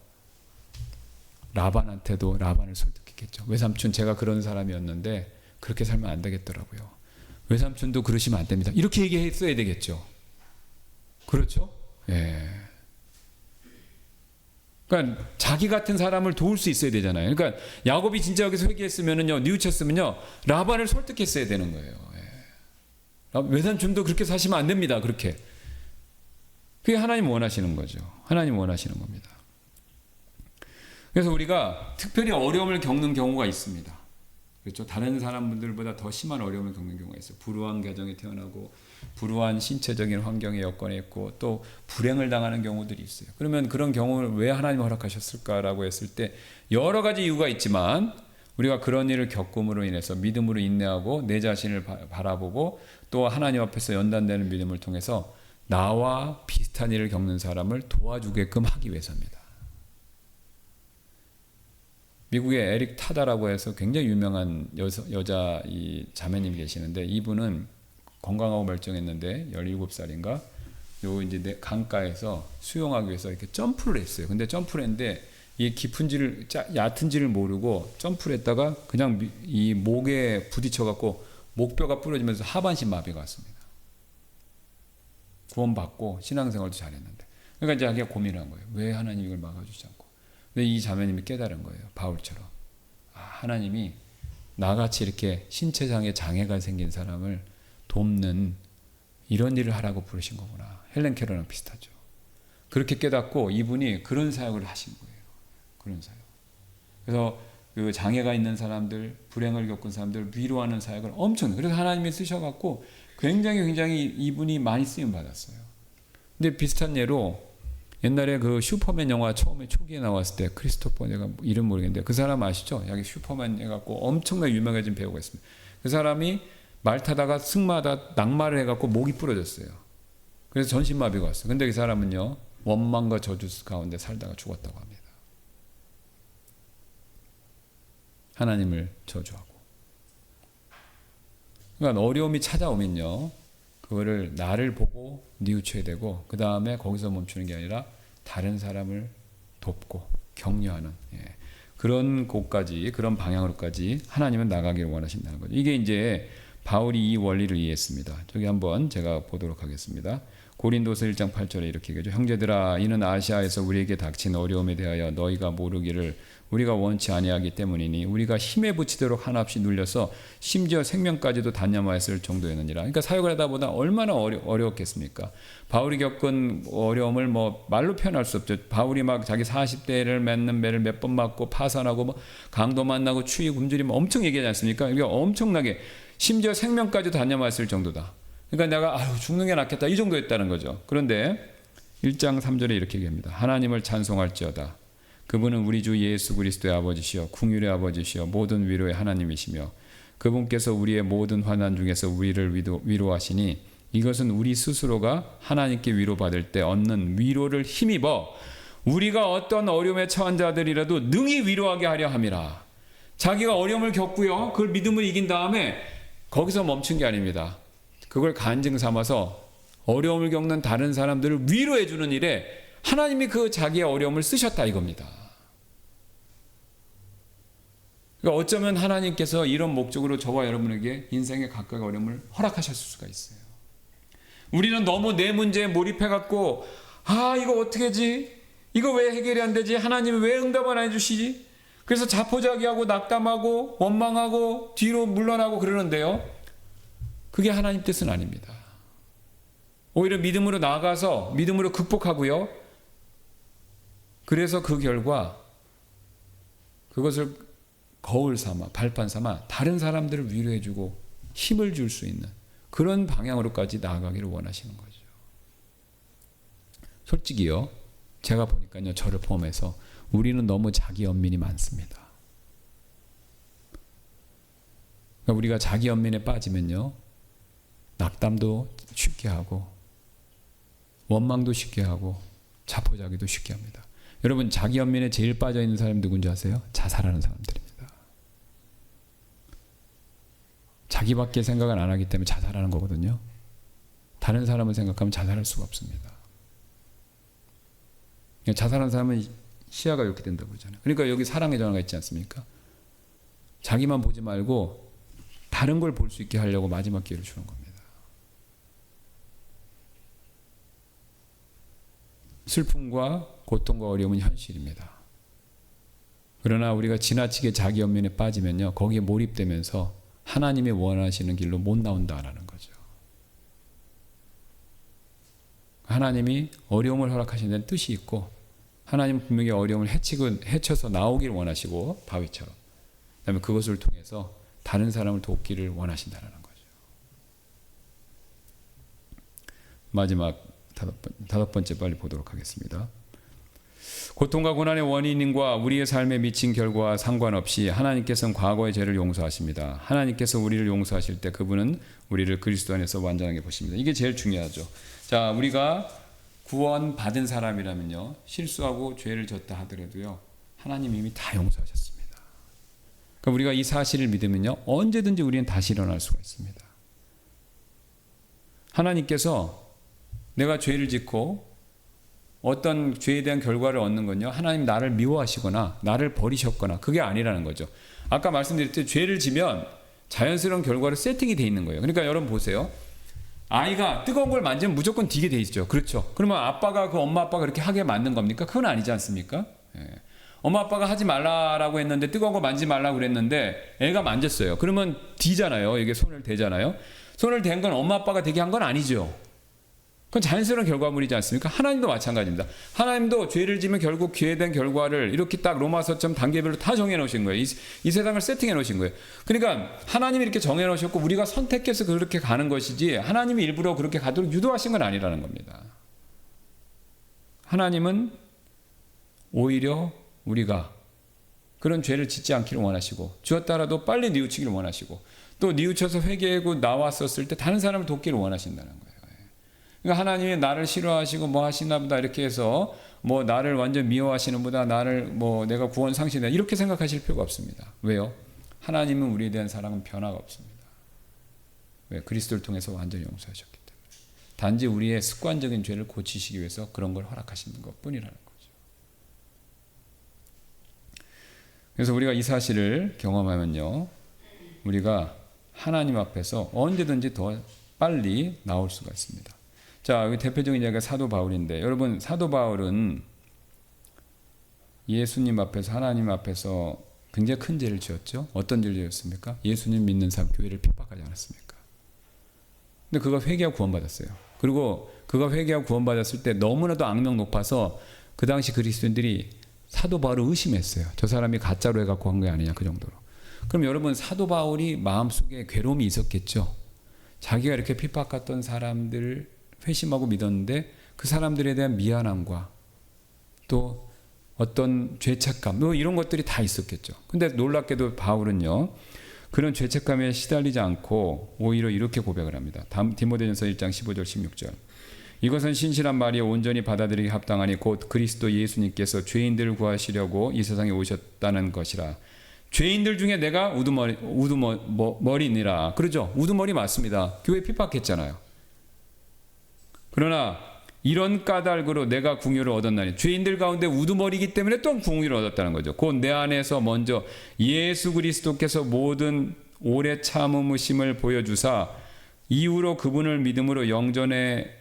라반한테도 라반을 설득했겠죠. 외삼촌 제가 그런 사람이었는데 그렇게 살면 안 되겠더라고요. 외삼촌도 그러시면 안 됩니다. 이렇게 얘기했어야 되겠죠. 그렇죠? 예. 그러니까 자기 같은 사람을 도울 수 있어야 되잖아요. 그러니까 야곱이 진짜 여기서 회개했으면은요, 뉘우쳤으면요, 라반을 설득했어야 되는 거예요. 예. 외삼촌도 그렇게 사시면 안 됩니다. 그렇게. 그게 하나님 원하시는 거죠. 하나님 원하시는 겁니다. 그래서 우리가 특별히 어려움을 겪는 경우가 있습니다. 그렇죠? 다른 사람들보다 더 심한 어려움을 겪는 경우가 있어요. 불우한 가정에 태어나고 불우한 신체적인 환경의 여건에 있고 또 불행을 당하는 경우들이 있어요. 그러면 그런 경우를 왜 하나님 허락하셨을까라고 했을 때 여러 가지 이유가 있지만 우리가 그런 일을 겪음으로 인해서 믿음으로 인내하고 내 자신을 바라보고 또 하나님 앞에서 연단되는 믿음을 통해서 나와 비슷한 일을 겪는 사람을 도와주게끔 하기 위해서입니다. 미국의 에릭 타다라고 해서 굉장히 유명한 여자 이 자매님이 계시는데 이분은 건강하고 멀쩡했는데 17살인가 요 이제 강가에서 수영하기 위해서 이렇게 점프를 했어요. 근데 점프를 했는데 이 깊은지를 얕은지를 모르고 점프를 했다가 그냥 이 목에 부딪혀 갖고 목뼈가 부러지면서 하반신 마비가 왔습니다. 구원받고 신앙생활도 잘했는데 그러니까 이제 자기가 고민한 거예요. 왜 하나님이 이걸 막아주지 않고. 근데 이 자매님이 깨달은 거예요. 바울처럼. 하나님이 나같이 이렇게 신체상의 장애가 생긴 사람을 돕는 이런 일을 하라고 부르신 거구나. 헬렌 케러랑 비슷하죠. 그렇게 깨닫고 이분이 그런 사역을 하신 거예요. 그런 사역. 그래서 그 장애가 있는 사람들, 불행을 겪은 사람들 위로하는 사역을 엄청, 그래서 하나님이 쓰셔갖고 굉장히 이분이 많이 쓰임 받았어요. 근데 비슷한 예로 옛날에 그 슈퍼맨 영화 처음에 초기에 나왔을 때 크리스토퍼, 내가 이름 모르겠는데 그 사람 아시죠? 여기 슈퍼맨 해갖고 엄청나게 유명해진 배우가 있습니다. 그 사람이 말 타다가 승마하다 낙마를 해갖고 목이 부러졌어요. 그래서 전신마비가 왔어요. 근데 그 사람은요, 원망과 저주 가운데 살다가 죽었다고 합니다. 하나님을 저주하고. 그러니까 어려움이 찾아오면요, 그거를 나를 보고 뉘우쳐야 되고, 그 다음에 거기서 멈추는 게 아니라 다른 사람을 돕고 격려하는, 그런 곳까지, 그런 방향으로까지 하나님은 나가기를 원하신다는 거죠. 이게 이제 바울이 이 원리를 이해했습니다. 저기 한번 제가 보도록 하겠습니다. 고린도서 1장 8절에 이렇게 얘기하죠. 형제들아, 이는 아시아에서 우리에게 닥친 어려움에 대하여 너희가 모르기를 우리가 원치 아니하기 때문이니 우리가 힘에 부치도록 한없이 눌려서 심지어 생명까지도 단념하였을 정도였느니라. 그러니까 사역을 하다 보다 얼마나 어려웠겠습니까? 바울이 겪은 어려움을 뭐 말로 표현할 수 없죠. 바울이 막 자기 40대를 맺는 매를 몇 번 맞고 파산하고 뭐 강도 만나고 추위 굶주림 엄청 얘기하지 않습니까? 그러니까 엄청나게 심지어 생명까지도 단념하였을 정도다. 그러니까 내가 죽는 게 낫겠다 이 정도였다는 거죠. 그런데 1장 3절에 이렇게 얘기합니다. 하나님을 찬송할지어다. 그분은 우리 주 예수 그리스도의 아버지시여 궁율의 아버지시여 모든 위로의 하나님이시며 그분께서 우리의 모든 환난 중에서 우리를 위로하시니 이것은 우리 스스로가 하나님께 위로받을 때 얻는 위로를 힘입어 우리가 어떤 어려움에 처한 자들이라도 능히 위로하게 하려 함이라. 자기가 어려움을 겪고요, 그걸 믿음으로 이긴 다음에 거기서 멈춘 게 아닙니다. 그걸 간증 삼아서 어려움을 겪는 다른 사람들을 위로해 주는 일에 하나님이 그 자기의 어려움을 쓰셨다 이겁니다. 그러니까 어쩌면 하나님께서 이런 목적으로 저와 여러분에게 인생의 각각의 어려움을 허락하셨을 수가 있어요. 우리는 너무 내 문제에 몰입해갖고 이거 어떻게 하지? 이거 왜 해결이 안 되지? 하나님이 왜 응답 안 해주시지? 그래서 자포자기하고 낙담하고 원망하고 뒤로 물러나고 그러는데요, 그게 하나님 뜻은 아닙니다. 오히려 믿음으로 나아가서 믿음으로 극복하고요, 그래서 그 결과 그것을 거울 삼아 발판 삼아 다른 사람들을 위로해주고 힘을 줄 수 있는 그런 방향으로까지 나아가기를 원하시는 거죠. 솔직히요, 제가 보니까요, 저를 포함해서 우리는 너무 자기 연민이 많습니다. 그러니까 우리가 자기 연민에 빠지면요, 낙담도 쉽게 하고 원망도 쉽게 하고 자포자기도 쉽게 합니다. 여러분, 자기 연민에 제일 빠져있는 사람이 누군지 아세요? 자살하는 사람들입니다. 자기밖에 생각을 안 하기 때문에 자살하는 거거든요. 다른 사람을 생각하면 자살할 수가 없습니다. 자살하는 사람은 시야가 이렇게 된다고 그러잖아요. 그러니까 여기 사랑의 전화가 있지 않습니까? 자기만 보지 말고 다른 걸 볼 수 있게 하려고 마지막 기회를 주는 겁니다. 슬픔과 고통과 어려움은 현실입니다. 그러나 우리가 지나치게 자기 연민에 빠지면요, 거기에 몰입되면서 하나님이 원하시는 길로 못 나온다라는 거죠. 하나님이 어려움을 허락하시는 데는 뜻이 있고, 하나님은 분명히 어려움을 헤쳐서 나오기를 원하시고, 바위처럼. 그다음에 그것을 통해서 다른 사람을 돕기를 원하신다는 거죠. 마지막 다섯 번째 빨리 보도록 하겠습니다. 고통과 고난의 원인과 우리의 삶에 미친 결과와 상관없이 하나님께서는 과거의 죄를 용서하십니다. 하나님께서 우리를 용서하실 때 그분은 우리를 그리스도 안에서 완전하게 보십니다. 이게 제일 중요하죠. 자, 우리가 구원받은 사람이라면요, 실수하고 죄를 졌다 하더라도요, 하나님 이미 다 용서하셨습니다. 그러니까 우리가 이 사실을 믿으면요, 언제든지 우리는 다시 일어날 수가 있습니다. 하나님께서 내가 죄를 짓고 어떤 죄에 대한 결과를 얻는 건요, 하나님 나를 미워하시거나 나를 버리셨거나 그게 아니라는 거죠. 아까 말씀드렸듯이 죄를 지면 자연스러운 결과로 세팅이 돼 있는 거예요. 그러니까 여러분 보세요. 아이가 뜨거운 걸 만지면 무조건 뒤게 돼 있죠. 그렇죠. 그러면 아빠가 그 엄마 아빠가 그렇게 하게 만든 겁니까? 그건 아니지 않습니까? 예. 엄마 아빠가 하지 말라라고 했는데 뜨거운 거 만지지 말라고 그랬는데 애가 만졌어요. 그러면 D잖아요. 이게 손을 대잖아요. 손을 댄 건 엄마 아빠가 되게 한 건 아니죠. 그건 자연스러운 결과물이지 않습니까? 하나님도 마찬가지입니다. 하나님도 죄를 지면 결국 기회된 결과를 이렇게 딱 로마서처럼 단계별로 다 정해 놓으신 거예요. 이 세상을 세팅해 놓으신 거예요. 그러니까 하나님이 이렇게 정해 놓으셨고 우리가 선택해서 그렇게 가는 것이지 하나님이 일부러 그렇게 가도록 유도하신 건 아니라는 겁니다. 하나님은 오히려 우리가 그런 죄를 짓지 않기를 원하시고 주었다라도 빨리 뉘우치기를 원하시고 또 뉘우쳐서 회개하고 나왔었을 때 다른 사람을 돕기를 원하신다는 거예요. 그러니까 하나님이 나를 싫어하시고 뭐 하시나 보다 이렇게 해서 뭐 나를 완전 미워하시는 보다 나를 뭐 내가 구원 상실이다 이렇게 생각하실 필요가 없습니다. 왜요? 하나님은 우리에 대한 사랑은 변화가 없습니다. 왜? 그리스도를 통해서 완전히 용서하셨기 때문에. 단지 우리의 습관적인 죄를 고치시기 위해서 그런 걸 허락하시는 것뿐이라는 거죠. 그래서 우리가 이 사실을 경험하면요, 우리가 하나님 앞에서 언제든지 더 빨리 나올 수가 있습니다. 자, 여기 대표적인 이야기가 사도 바울인데, 여러분 사도 바울은 예수님 앞에서 하나님 앞에서 굉장히 큰 죄를 지었죠. 어떤 죄를 지었습니까? 예수님 믿는 사람 교회를 핍박하지 않았습니까? 근데 그가 회개하고 구원받았어요. 그리고 그가 회개하고 구원받았을 때 너무나도 악명 높아서 그 당시 그리스도인들이 사도 바울을 의심했어요. 저 사람이 가짜로 해갖고 한 게 아니냐, 그 정도로. 그럼 여러분 사도 바울이 마음속에 괴로움이 있었겠죠. 자기가 이렇게 핍박했던 사람들을 회심하고 믿었는데 그 사람들에 대한 미안함과 또 어떤 죄책감 뭐 이런 것들이 다 있었겠죠. 근데 놀랍게도 바울은요, 그런 죄책감에 시달리지 않고 오히려 이렇게 고백을 합니다. 디모데전서 1장 15절 16절. 이것은 신실한 말이 온전히 받아들이기 합당하니 곧 그리스도 예수님께서 죄인들을 구하시려고 이 세상에 오셨다는 것이라. 죄인들 중에 내가 우두머리니라. 그러죠? 우두머리 맞습니다. 교회 핍박했잖아요. 그러나 이런 까닭으로 내가 궁유를 얻었나니, 죄인들 가운데 우두머리이기 때문에 또 궁유를 얻었다는 거죠. 곧 내 안에서 먼저 예수 그리스도께서 모든 오래 참으심을 보여주사 이후로 그분을 믿음으로 영존의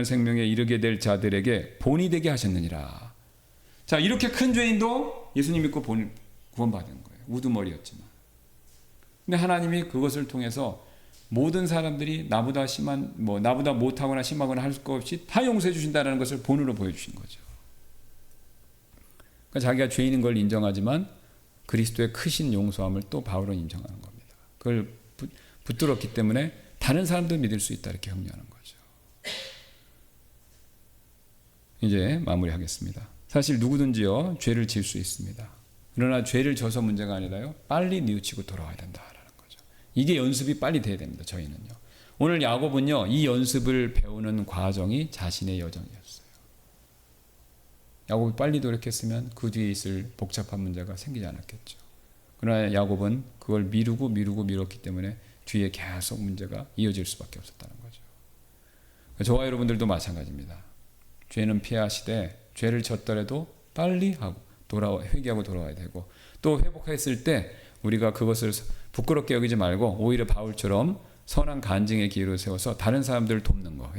생명에 이르게 될 자들에게 본이 되게 하셨느니라. 자, 이렇게 큰 죄인도 예수님 믿고 구원받은 거예요. 우두머리였지만. 근데 하나님이 그것을 통해서 모든 사람들이 나보다 심한, 나보다 못하거나 심하거나 할 것 없이 다 용서해 주신다는 것을 본으로 보여주신 거죠. 그러니까 자기가 죄인인 걸 인정하지만 그리스도의 크신 용서함을 또 바울은 인정하는 겁니다. 그걸 붙들었기 때문에 다른 사람도 믿을 수 있다 이렇게 격려하는 거죠. 이제 마무리하겠습니다. 사실 누구든지요 죄를 지을 수 있습니다. 그러나 죄를 져서 문제가 아니라요, 빨리 뉘우치고 돌아와야 된다. 이게 연습이 빨리 돼야 됩니다. 저희는요. 오늘 야곱은요, 이 연습을 배우는 과정이 자신의 여정이었어요. 야곱이 빨리 노력했으면 그 뒤에 있을 복잡한 문제가 생기지 않았겠죠. 그러나 야곱은 그걸 미뤘기 때문에 뒤에 계속 문제가 이어질 수밖에 없었다는 거죠. 저와 여러분들도 마찬가지입니다. 죄는 피하시되 죄를 졌더라도 빨리 하고 회개하고 돌아와야 되고, 또 회복했을 때 우리가 그것을 부끄럽게 여기지 말고 오히려 바울처럼 선한 간증의 기회로 세워서 다른 사람들을 돕는 거,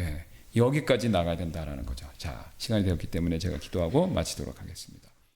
여기까지 나가야 된다라는 거죠. 자, 시간이 되었기 때문에 제가 기도하고 마치도록 하겠습니다.